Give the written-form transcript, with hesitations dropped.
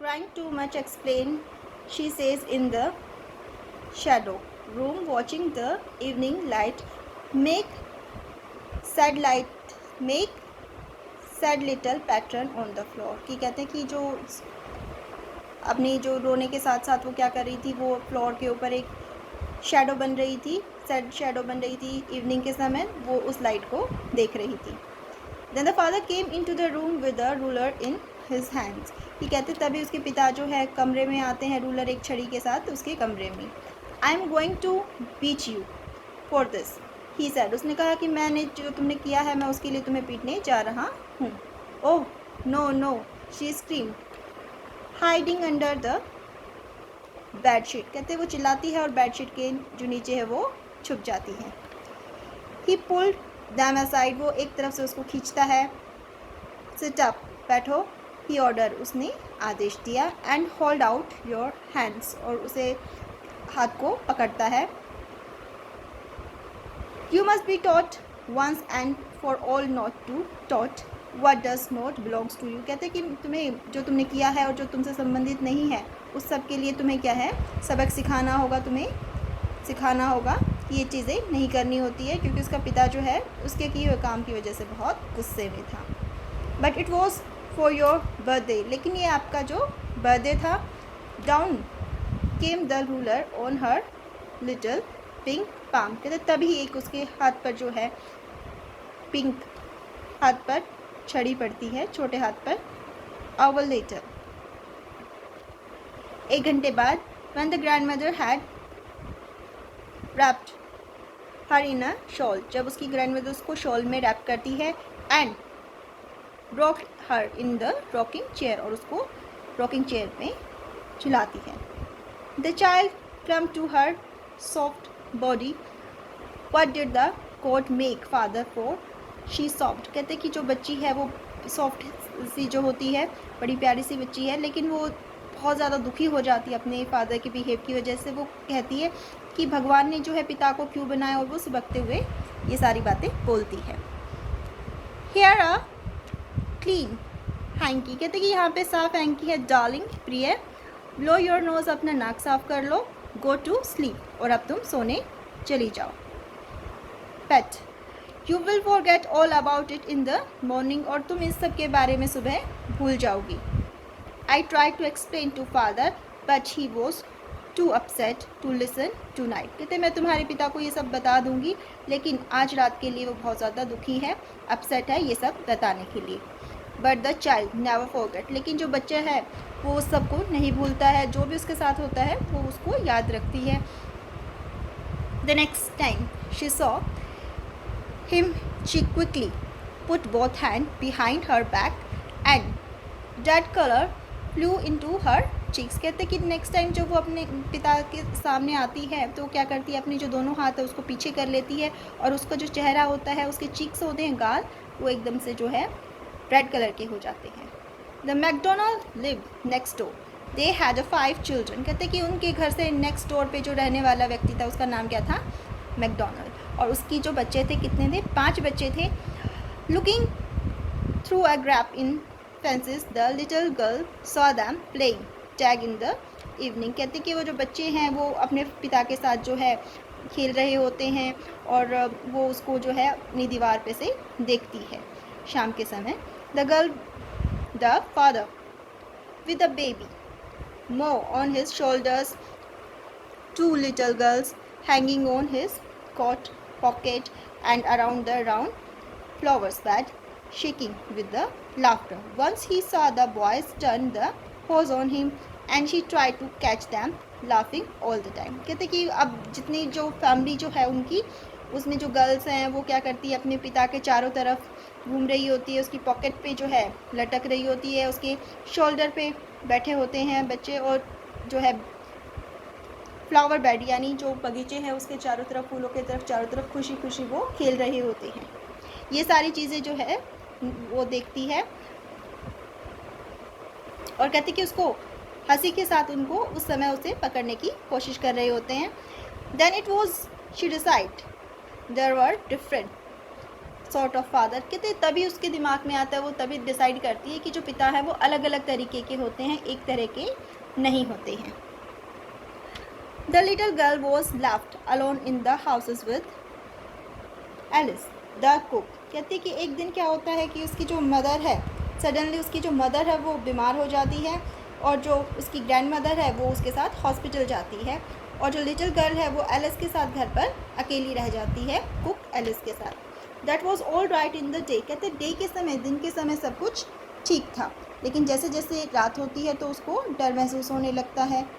Crying too much explain, she says in the shadow room watching the evening light make sad little pattern on the floor। कि कहते हैं कि जो अपनी जो रोने के साथ साथ वो क्या कर रही थी, वो फ्लोर के ऊपर एक शैडो बन रही थी, सैड शैडो बन रही थी इवनिंग के समय, वो उस लाइट को देख रही थी। Then the father came into the room with a ruler in his hands। कि कहते तभी उसके पिता जो है कमरे में आते हैं, रूलर एक छड़ी के साथ उसके कमरे में। I am going to beat you for this, he said। उसने कहा कि मैंने जो तुमने किया है मैं उसके लिए तुम्हें पीटने जा रहा हूँ। Oh no no, she screamed, hiding under the bedsheet. कहते वो चिल्लाती है और बेडशीट के जो नीचे है वो छुप जाती है। He pulled them aside, वो एक तरफ से उसको खींचता है। Sit up, बैठो, he ordered, उसने आदेश दिया। And hold out your hands, और उसे हाथ को पकड़ता है। You must be taught once and for all not to taught what does not belongs to you। कहते कि तुम्हें जो तुमने किया है और जो तुमसे संबंधित नहीं है उस सब के लिए तुम्हें क्या है, सबक सिखाना होगा, तुम्हें सिखाना होगा कि ये चीज़ें नहीं करनी होती है, क्योंकि उसका पिता जो है उसके किए हुए काम की वजह से बहुत गुस्से में था। But it was for your birthday, लेकिन ये आपका जो बर्थडे था। Down came the ruler on her little pink palm. कहते तभी एक उसके हाथ पर जो है पिंक हाथ पर छड़ी पड़ती है, छोटे हाथ पर। आवर लेटर, एक घंटे बाद, when the grandmother had wrapped her in a shawl, जब उसकी ग्रैंडमदर उसको शॉल में रैप करती है। and rocked her in the rocking chair, और उसको रॉकिंग चेयर में झुलाती है। the child clung to her soft body, what did the coat make father for, she sobbed। कहते कि जो बच्ची है वो सॉफ्ट सी जो होती है, बड़ी प्यारी सी बच्ची है, लेकिन वो बहुत ज़्यादा दुखी हो जाती है अपने फादर के बिहेव की वजह से। वो कहती है कि भगवान ने जो है पिता को क्यों बनाया, और वो सुबकते हुए ये सारी बातें बोलती है। Here a clean hanky, कहते कि यहाँ पे साफ हैंकी है। डार्लिंग, प्रिय, blow your nose, अपना नाक साफ कर लो। go to sleep, और अब तुम सोने चली जाओ। pet, you will forget all about it in the morning, और तुम इस सब के बारे में सुबह भूल जाओगी। I tried to explain to father, but he was too upset to listen tonight। कहते मैं तुम्हारे पिता को ये सब बता दूंगी, लेकिन आज रात के लिए वो बहुत ज़्यादा दुखी है, अपसेट है ये सब बताने के लिए। But the child never forget, लेकिन जो बच्चा है वो उस सब को नहीं भूलता है, जो भी उसके साथ होता है वो उसको याद रखती है। The next time she saw him, she quickly put both hands behind her back and that color flew into her cheeks। कहते कि नेक्स्ट टाइम जब वो अपने पिता के सामने आती है तो क्या करती है, अपने जो दोनों हाथ है उसको पीछे कर लेती है, और उसका जो चेहरा होता है, उसके चीक्स होते हैं, गाल, वो एकदम से जो है रेड कलर के हो जाते हैं। The McDonald lived next door, they had 5 children. कहते कि उनके घर से नेक्स्ट डोर पे जो रहने वाला व्यक्ति था उसका नाम क्या था, मैकडोनल्ड, और उसकी जो बच्चे थे कितने थे, 5 बच्चे थे। Looking through a gap in fences, the little girl saw them playing tag in the evening. कहते कि वो जो बच्चे हैं वो अपने पिता के साथ जो है खेल रहे होते हैं, और वो उसको जो है अपनी दीवार पे से देखती है शाम के समय। The father with a baby mo on his shoulders, 2 little girls hanging on his coat pocket, and around the round flowers bed, shaking with the laughter. Once he saw the boys turn the hose on him, and she tried to catch them laughing all the time। कहते कि अब जितनी जो family जो है उनकी, उसमें जो गर्ल्स हैं वो क्या करती है, अपने पिता के चारों तरफ घूम रही होती है, उसकी पॉकेट पे जो है लटक रही होती है, उसके शोल्डर पे बैठे होते हैं बच्चे, और जो है फ्लावर बेड यानी जो बगीचे हैं उसके चारों तरफ, फूलों के तरफ चारों तरफ खुशी खुशी वो खेल रहे होते हैं। ये सारी चीज़ें जो है वो देखती है, और कहती कि उसको हंसी के साथ उनको उस समय उसे पकड़ने की कोशिश कर रहे होते हैं। Then it was she decide there were different sort of father, कहते तभी उसके दिमाग में आता है, वो तभी डिसाइड करती है कि जो पिता है वो अलग अलग तरीके के होते हैं, एक तरह के नहीं होते हैं. The little girl was left alone in the houses with Alice the cook. कहते कि एक दिन क्या होता है कि उसकी जो मदर है, सडनली उसकी जो मदर है वो बीमार हो जाती है और जो उसकी ग्रैंड मदर है वो उसके साथ हॉस्पिटल जाती है और जो लिटिल गर्ल है वो एलिस के साथ घर पर अकेली रह जाती है, कुक एलिस के साथ. That was all right in the day. कहते डे के समय, दिन के समय सब कुछ ठीक था, लेकिन जैसे जैसे रात होती है तो उसको डर महसूस होने लगता है.